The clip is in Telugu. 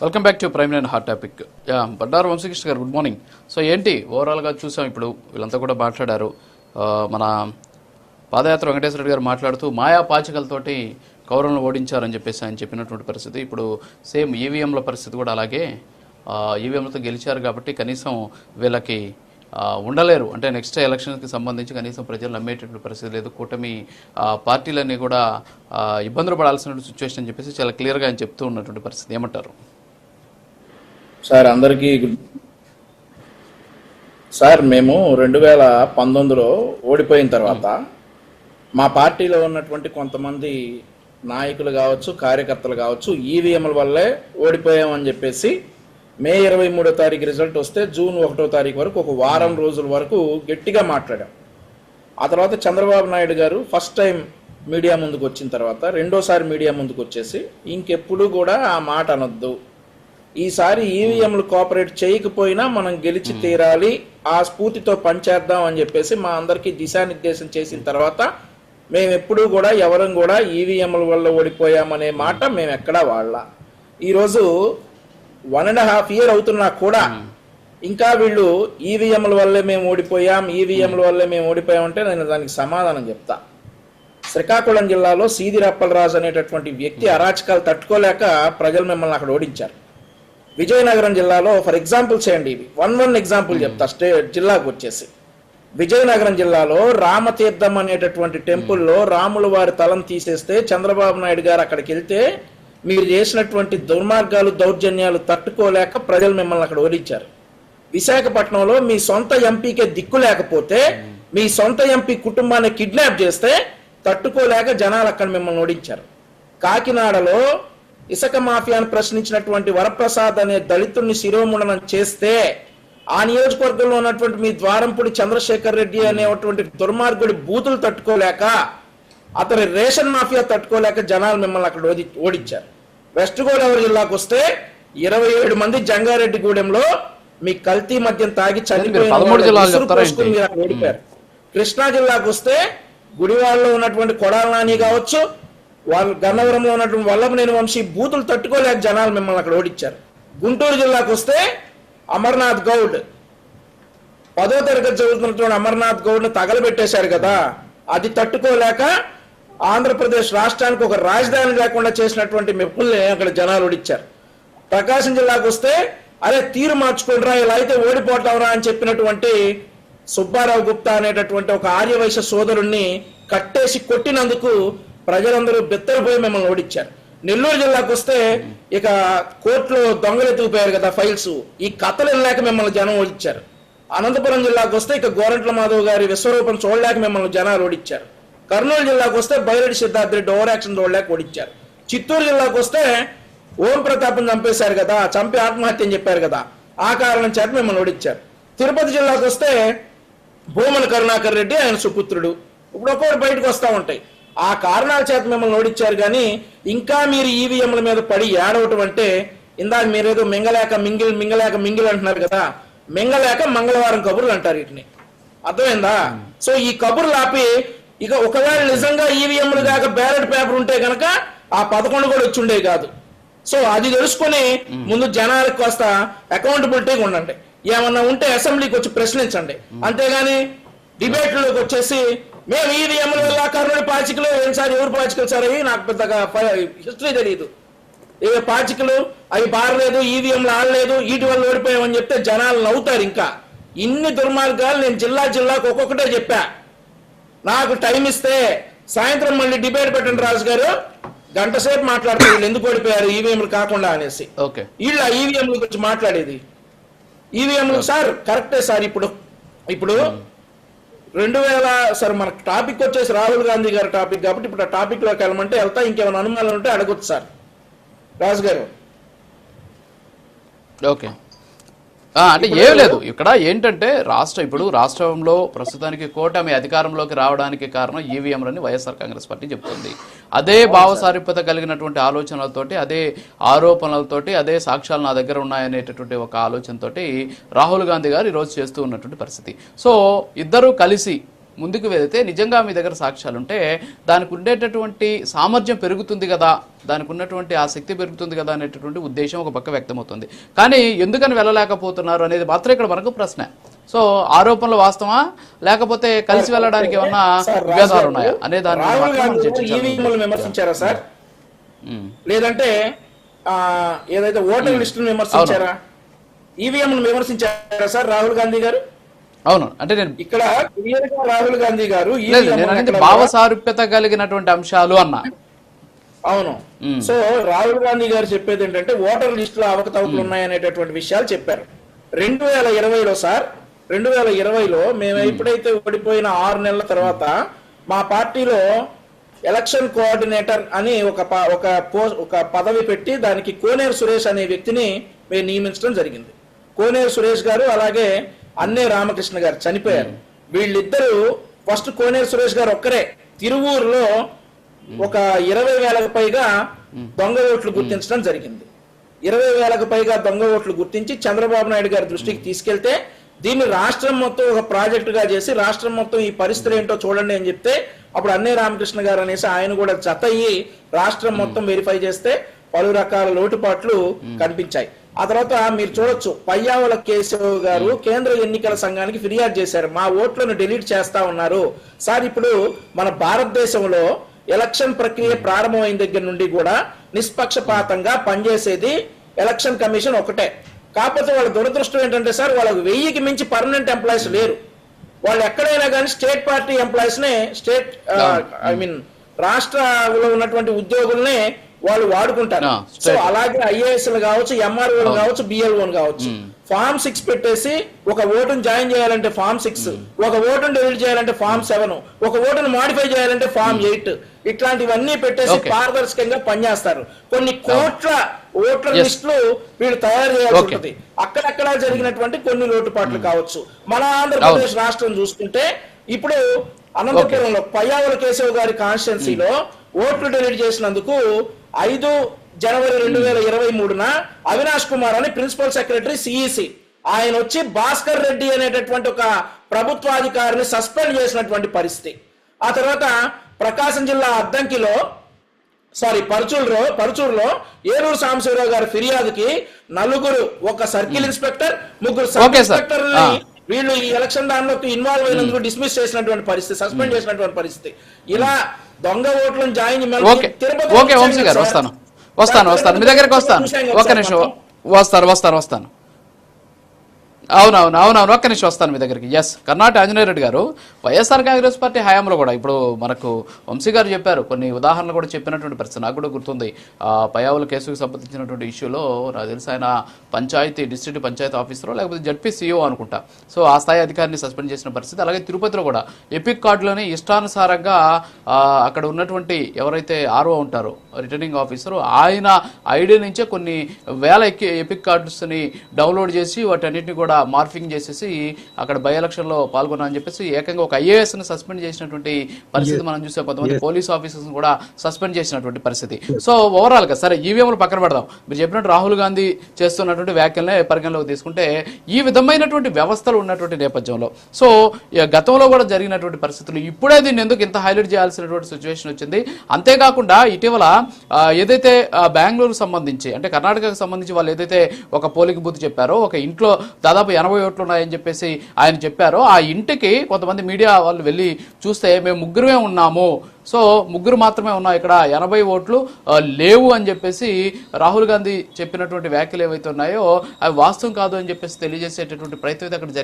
Welcome back to prime line hot topic. Bandaru Vamsi Krishna గారు, గుడ్ మార్నింగ్. సో ఏంటి ఓవరాల్గా చూసాం, ఇప్పుడు వీళ్ళంతా కూడా మాట్లాడారు. మన పాదయాత్ర వెంకటేశ్వర రెడ్డి గారు మాట్లాడుతూ మాయా పాచికలతోటి కౌరవులను ఓడించారని చెప్పేసి ఆయన చెప్పినటువంటి పరిస్థితి. ఇప్పుడు సేమ్ ఈవీఎంల పరిస్థితి కూడా అలాగే. ఈవీఎంలతో గెలిచారు కాబట్టి కనీసం వీళ్ళకి ఉండలేరు, అంటే నెక్స్ట్ ఎలక్షన్స్కి సంబంధించి కనీసం ప్రజలు నమ్మేటటువంటి పరిస్థితి లేదు. కూటమి పార్టీలన్నీ కూడా ఇబ్బందులు పడాల్సిన సిచ్యువేషన్ అని చెప్పేసి చాలా క్లియర్గా ఆయన చెప్తూ ఉన్నటువంటి పరిస్థితి. ఏమంటారు సార్? అందరికీ సార్, మేము 2019లో ఓడిపోయిన తర్వాత మా పార్టీలో ఉన్నటువంటి కొంతమంది నాయకులు కావచ్చు, కార్యకర్తలు కావచ్చు, ఈవీఎంల వల్లే ఓడిపోయామని చెప్పేసి మే 23వ తారీఖు రిజల్ట్ వస్తే జూన్ 1వ తారీఖు వరకు ఒక వారం రోజుల వరకు గట్టిగా మాట్లాడాం. ఆ తర్వాత చంద్రబాబు నాయుడు గారు ఫస్ట్ టైం మీడియా ముందుకు వచ్చిన తర్వాత రెండోసారి మీడియా ముందుకు వచ్చేసి ఇంకెప్పుడు కూడా ఆ మాట అనొద్దు, ఈసారి ఈవీఎంలు కోఆపరేట్ చేయకపోయినా మనం గెలిచి తీరాలి, ఆ స్ఫూర్తితో పనిచేద్దాం అని చెప్పేసి మా అందరికీ దిశానిర్దేశం చేసిన తర్వాత మేము ఎప్పుడూ కూడా ఎవరం కూడా ఈవీఎంల వల్ల ఓడిపోయామనే మాట మేము ఎక్కడా వాడాల. ఈరోజు 1.5 year అవుతున్నా కూడా ఇంకా వీళ్ళు ఈవీఎంల వల్లే మేము ఓడిపోయాం, ఈవీఎంల వల్లే మేము ఓడిపోయామంటే నేను దానికి సమాధానం చెప్తా. శ్రీకాకుళం జిల్లాలో సీదిరప్పలరాజు అనేటటువంటి వ్యక్తి అరాచకాలు తట్టుకోలేక ప్రజలు మిమ్మల్ని అక్కడ ఓడించారు. విజయనగరం జిల్లాలో ఫర్ ఎగ్జాంపుల్ చేయండి, ఇవి వన్ ఎగ్జాంపుల్ చెప్తా. జిల్లాకు వచ్చేసి విజయనగరం జిల్లాలో రామతీర్థం అనేటటువంటి టెంపుల్లో రాముల వారి తలం తీసేస్తే చంద్రబాబు నాయుడు గారు అక్కడికి వెళ్తే మీరు చేసినటువంటి దుర్మార్గాలు, దౌర్జన్యాలు తట్టుకోలేక ప్రజలు మిమ్మల్ని అక్కడ ఓడించారు. విశాఖపట్నంలో మీ సొంత ఎంపీకే దిక్కు లేకపోతే మీ సొంత ఎంపీ కుటుంబాన్ని కిడ్నాప్ చేస్తే తట్టుకోలేక జనాలు అక్కడ మిమ్మల్ని ఓడించారు. కాకినాడలో ఇసుక మాఫియాను ప్రశ్నించినటువంటి వరప్రసాద్ అనే దళితుడిని శిరోముండనం చేస్తే ఆ నియోజకవర్గంలో ఉన్నటువంటి మీ ద్వారంపూడి చంద్రశేఖర్ రెడ్డి అనేటువంటి దుర్మార్గుడి బూతులు తట్టుకోలేక, అతని రేషన్ మాఫియా తట్టుకోలేక జనాలు మిమ్మల్ని అక్కడ ఓడించారు. వెస్ట్ గోదావరి జిల్లాకు వస్తే 27 మంది జంగారెడ్డిగూడెంలో మీ కల్తీ మద్యం తాగి చనిపోయారు, ఓడిపారు. కృష్ణా జిల్లాకు వస్తే గుడివాడలో ఉన్నటువంటి కొడాల నాని కావచ్చు, వాళ్ళు గన్నవరంలో ఉన్నటువంటి వల్లభనేని వంశీ బూతులు తట్టుకోలేక జనాలు మిమ్మల్ని అక్కడ ఓడించారు. గుంటూరు జిల్లాకు వస్తే అమర్నాథ్ గౌడ్ 10వ తరగతి చదువుతున్నటువంటి అమర్నాథ్ గౌడ్ ను తగలబెట్టేశారు కదా, అది తట్టుకోలేక ఆంధ్రప్రదేశ్ రాష్ట్రానికి ఒక రాజధాని లేకుండా చేసినటువంటి మెప్పుల్ని అక్కడ జనాలు ఓడించారు. ప్రకాశం జిల్లాకు వస్తే అరే తీరు మార్చుకుంటారా, ఇలా అయితే ఓడిపోతావరా అని చెప్పినటువంటి సుబ్బారావు గుప్తా అనేటటువంటి ఒక ఆర్యవైశ్య సోదరుణ్ణి కట్టేసి కొట్టినందుకు ప్రజలందరూ బెత్తరపోయి మిమ్మల్ని ఓడించారు. నెల్లూరు జిల్లాకు వస్తే ఇక కోర్టులో దొంగలు ఎత్తుకుపోయారు కదా ఫైల్స్, ఈ కథలు వెళ్ళాక మిమ్మల్ని జనం ఓడించారు. అనంతపురం జిల్లాకు వస్తే ఇక గోరంట్ల మాధవ్ గారి విశ్వరూపం చూడలేక మిమ్మల్ని జనాలు ఓడించారు. కర్నూలు జిల్లాకు వస్తే బైరెడ్డి సిద్ధార్థ రెడ్డి ఓవర్ యాక్షన్ చూడలేక ఓడించారు. చిత్తూరు జిల్లాకు వస్తే ఓం ప్రతాప్ని చంపేశారు కదా, చంపి ఆత్మహత్య అని చెప్పారు కదా, ఆ కారణం చేత మిమ్మల్ని ఓడించారు. తిరుపతి జిల్లాకు వస్తే భూమన కరుణాకర్ రెడ్డి ఆయన సుపుత్రుడు, ఇప్పుడు ఒక్కొక్కటి బయటకు వస్తూ ఉంటాయి, ఆ కారణాల చేత మిమ్మల్ని ఓడించారు. కానీ ఇంకా మీరు ఈవీఎంల మీద పడి ఏడవటం అంటే, ఇందాక మీరేదో మింగలేక మింగిల్ అంటున్నారు కదా, మింగలేక మంగళవారం కబుర్లు అంటారు వీటిని, అర్థమైందా? సో ఈ కబుర్లు ఆపి ఇక ఒకవేళ నిజంగా ఈవీఎంలు కాక బ్యాలెట్ పేపర్ ఉంటే కనుక ఆ 11 కూడా వచ్చి ఉండేవి కాదు. సో అది తెలుసుకొని ముందు జనాలకు కాస్త అకౌంటబిలిటీగా ఉండండి, ఏమన్నా ఉంటే అసెంబ్లీకి వచ్చి ప్రశ్నించండి, అంతేగాని డిబేట్లోకి వచ్చేసి మేము ఈవీఎంల వల్ల కర్నూలు పాచికలు సార్, ఎవరు పాచికలు సార్ అవి నాకు పెద్దగా హిస్టరీ తెలియదు, ఏ పాచికలు అవి బారలేదు, ఈవీఎంలు ఆడలేదు, వీటి వల్ల ఓడిపోయామని చెప్తే జనాలు నవ్వుతారు. ఇంకా ఇన్ని దుర్మార్గాలు నేను జిల్లాకు ఒక్కొక్కటే చెప్పా. నాకు టైం ఇస్తే సాయంత్రం మళ్ళీ డిబేట్ పెట్టండి రాజు గారు, 1 గంట సేపు మాట్లాడతారు వీళ్ళు ఎందుకు ఓడిపోయారు ఈవీఎంలు కాకుండా అనేసి. వీళ్ళు ఈవీఎంల గురించి మాట్లాడేది. ఈవీఎంలు సార్ కరెక్టే సార్. ఇప్పుడు 2000 సార్ మన టాపిక్ వచ్చేసి రాహుల్ గాంధీ గారి టాపిక్ కాబట్టి ఇప్పుడు ఆ టాపిక్ లోకి వెళ్ళమంటే వెళ్తా, ఇంకేమైనా అనుమానాలు ఉంటే అడగొచ్చు సార్ రాజు గారు. ఓకే, అంటే ఏం లేదు ఇక్కడ ఏంటంటే ఇప్పుడు రాష్ట్రంలో ప్రస్తుతానికి కూటమి అధికారంలోకి రావడానికి కారణం ఈవీఎంలని వైఎస్ఆర్ కాంగ్రెస్ పార్టీ చెప్తుంది. అదే భావసారూప్యత కలిగినటువంటి ఆలోచనలతోటి, అదే ఆరోపణలతోటి, అదే సాక్ష్యాలు నా దగ్గర ఉన్నాయనేటటువంటి ఒక ఆలోచనతోటి రాహుల్ గాంధీ గారు ఈరోజు చేస్తూ ఉన్నటువంటి పరిస్థితి. సో ఇద్దరూ కలిసి ముందుకు వెళితే నిజంగా మీ దగ్గర సాక్ష్యాలు ఉంటే దానికి ఉండేటటువంటి సామర్థ్యం పెరుగుతుంది కదా, దానికి ఉన్నటువంటి ఆ శక్తి పెరుగుతుంది కదా అనేటటువంటి ఉద్దేశం ఒక పక్క వ్యక్తమవుతుంది. కానీ ఎందుకని వెళ్ళలేకపోతున్నారు అనేది మాత్రం ఇక్కడ మనకు ప్రశ్న. సో ఆరోపణలు వాస్తవా లేకపోతే కలిసి వెళ్ళడానికి ఏమన్నా విభేదాలు ఉన్నాయా అనే దాని విమర్శించారా సార్, లేదంటే ఏదైతే ఓటర్ లిస్టును విమర్శించారా, ఈవీఎంను విమర్శించారా సార్ రాహుల్ గాంధీ గారు? అవును, అంటే నేను ఇక్కడ రాహుల్ గాంధీ గారు భావ సారూప్యత కలిగినటువంటి అంశాలు అన్నా. అవును, సో రాహుల్ గాంధీ గారు చెప్పేది ఏంటంటే ఓటర్ లిస్టులో అవకతవకలు ఉన్నాయనేటటువంటి విషయాలు చెప్పారు. 2020లో సార్, 2020లో మేము ఎప్పుడైతే ఓడిపోయిన 6 నెలల తర్వాత మా పార్టీలో ఎలక్షన్ కోఆర్డినేటర్ అని ఒక పదవి పెట్టి దానికి కోనేరు సురేష్ అనే వ్యక్తిని మేము నియమించడం జరిగింది. కోనేరు సురేష్ గారు అలాగే అన్నే రామకృష్ణ గారు చనిపోయారు. వీళ్ళిద్దరూ ఫస్ట్ కోనేరు సురేష్ గారు ఒక్కరే తిరువూరులో ఒక 20,000కు పైగా దొంగ ఓట్లు గుర్తించడం జరిగింది. 20,000కు పైగా దొంగ ఓట్లు గుర్తించి చంద్రబాబు నాయుడు గారి దృష్టికి తీసుకెళ్తే దీన్ని రాష్ట్రం మొత్తం ఒక ప్రాజెక్టుగా చేసి రాష్ట్రం మొత్తం ఈ పరిస్థితులు ఏంటో చూడండి అని చెప్తే అప్పుడు అన్నే రామకృష్ణ గారు అనేసి ఆయన కూడా జత అయ్యి రాష్ట్రం మొత్తం వెరిఫై చేస్తే పలు రకాల లోటుపాట్లు కనిపించాయి. ఆ తర్వాత మీరు చూడొచ్చు, పయ్యావుల కేశవ్ గారు కేంద్ర ఎన్నికల సంఘానికి ఫిర్యాదు చేశారు, మా ఓట్లను డిలీట్ చేస్తా ఉన్నారు. సార్ ఇప్పుడు మన భారతదేశంలో ఎలక్షన్ ప్రక్రియ ప్రారంభమైన దగ్గర నుండి కూడా నిష్పక్షపాతంగా పనిచేసేది ఎలక్షన్ కమిషన్ ఒకటే. కాకపోతే వాళ్ళ దురదృష్టం ఏంటంటే సార్, వాళ్ళకి 1000కి మించి పర్మనెంట్ ఎంప్లాయీస్ లేరు. వాళ్ళు ఎక్కడైనా కానీ స్టేట్ పార్టీ ఎంప్లాయీస్ నే రాష్ట్రంలో ఉన్నటువంటి ఉద్యోగుల్నే వాళ్ళు వాడుకుంటారు. సో అలాగే ఐఏఎస్లు కావచ్చు, ఎంఆర్ఓలు కావచ్చు, బిఎల్ఓలు కావచ్చు, ఫామ్ 6 పెట్టేసి ఒక ఓటును జాయిన్ చేయాలంటే ఫామ్ 6, ఒక ఓటును డిలీట్ చేయాలంటే ఫామ్ 7, ఒక ఓటును మాడిఫై చేయాలంటే ఫామ్ 8, ఇట్లాంటివన్నీ పెట్టేసి పారదర్శకంగా పనిచేస్తారు. కొన్ని కోట్ల ఓట్ల లిస్టులు వీళ్ళు తయారు చేయాల్సి ఉంటుంది. అక్కడక్కడ జరిగినటువంటి కొన్ని లోటుపాట్లు కావచ్చు. మన ఆంధ్రప్రదేశ్ రాష్ట్రం చూసుకుంటే ఇప్పుడు అనంతపురంలో పయ్యావుల కేశవ్ గారి కాన్స్టిట్యున్సీలో ఓట్లు డిలీట్ చేసినందుకు 5 జనవరి 2023న అవినాష్ కుమార్ అని ప్రిన్సిపల్ సెక్రటరీ సిఈసి ఆయన వచ్చి భాస్కర్ రెడ్డి అనేటటువంటి ఒక ప్రభుత్వాధికారిని సస్పెండ్ చేసినటువంటి పరిస్థితి. ఆ తర్వాత ప్రకాశం జిల్లా అద్దంకిలో పరుచూరులో ఏలూరు సాంబశివరావు గారి ఫిర్యాదుకి 4 ఒక సర్కిల్ ఇన్స్పెక్టర్, 3 సబ్ ఇన్స్పెక్టర్ని వీళ్ళు ఈ ఎలక్షన్ దానిలోకి ఇన్వాల్వ్ అయినందుకు డిస్మిస్ చేసినటువంటి పరిస్థితి, సస్పెండ్ చేసినటువంటి పరిస్థితి. ఇలా దొంగ ఓట్లను జాయిన్ వంశీ గారు వస్తాను మీ దగ్గరకు వస్తాను. ఒక్క నిమిషం వస్తాను. అవునవును ఒక్క నిమిషం వస్తాను మీ దగ్గరికి. ఎస్, కర్ణాటి ఆంజనేయ రెడ్డి గారు, వైఎస్ఆర్ కాంగ్రెస్ పార్టీ హయాంలో కూడా ఇప్పుడు మనకు వంశీ గారు చెప్పారు, కొన్ని ఉదాహరణలు కూడా చెప్పినటువంటి పరిస్థితి నాకు కూడా గుర్తుంది. పయ్యావుల కేసుకు సంబంధించినటువంటి ఇష్యూలో నాకు తెలిసి ఆయన డిస్ట్రిక్ట్ పంచాయతీ ఆఫీసరో లేకపోతే జడ్పీసీఓ అనుకుంటా, సో ఆ స్థాయి అధికారిని సస్పెండ్ చేసిన పరిస్థితి. అలాగే తిరుపతిలో కూడా ఎపిక్ కార్డులోని ఇష్టానుసారంగా అక్కడ ఉన్నటువంటి ఎవరైతే ఆర్ఓ ఉంటారో రిటర్నింగ్ ఆఫీసరు ఆయన ఐడి నుంచే కొన్ని వేల ఎపిక్ కార్డ్స్ని డౌన్లోడ్ చేసి వాటన్నిటిని కూడా మార్ఫింగ్ చేసేసి అక్కడ బై ఎలక్షన్ లో పాల్గొన్నా అని చెప్పేసి ఏకంగా ఒక ఐఏఎస్ ని సస్పెండ్ చేసినటువంటి పరిస్థితి మనం చూసే, కొంతమంది పోలీస్ ఆఫీసర్స్ కూడా సస్పెండ్ చేసినటువంటి పరిస్థితి. సో ఓవరాల్ గా సరే ఈవీఎంలు పక్కన పెడదాం, మీరు చెప్పినట్టు రాహుల్ గాంధీ చేస్తున్నటువంటి వ్యాఖ్యలనే పరిగణలోకి తీసుకుంటే ఈ విధమైనటువంటి వ్యవస్థలు ఉన్నటువంటి నేపథ్యంలో సో గతంలో కూడా జరిగినటువంటి పరిస్థితులు ఇప్పుడే దీన్ని ఎందుకు ఇంత హైలైట్ చేయాల్సినటువంటి సిచ్యువేషన్ వచ్చింది. అంతేకాకుండా ఇటీవల ఏదైతే బెంగళూరు సంబంధించి అంటే కర్ణాటకకు సంబంధించి వాళ్ళు ఏదైతే ఒక పోలింగ్ బూత్ చెప్పారో, ఒక ఇంట్లో దాదాపు 80 ఓట్లు ఉన్నాయని చెప్పేసి ఆయన చెప్పారు. ఆ ఇంటికి కొంతమంది మీడియా వాళ్ళు వెళ్ళి చూస్తే మేము 3 ఉన్నాము, సో 3 మాత్రమే ఉన్నాం, ఇక్కడ 80 ఓట్లు లేవు అని చెప్పేసి రాహుల్ గాంధీ చెప్పినటువంటి వ్యాఖ్యలు ఏవైతే ఉన్నాయో అవి వాస్తవం కాదు అని చెప్పేసి తెలియజేసేటటువంటి ప్రయత్నం అయితే అక్కడ జరిగింది.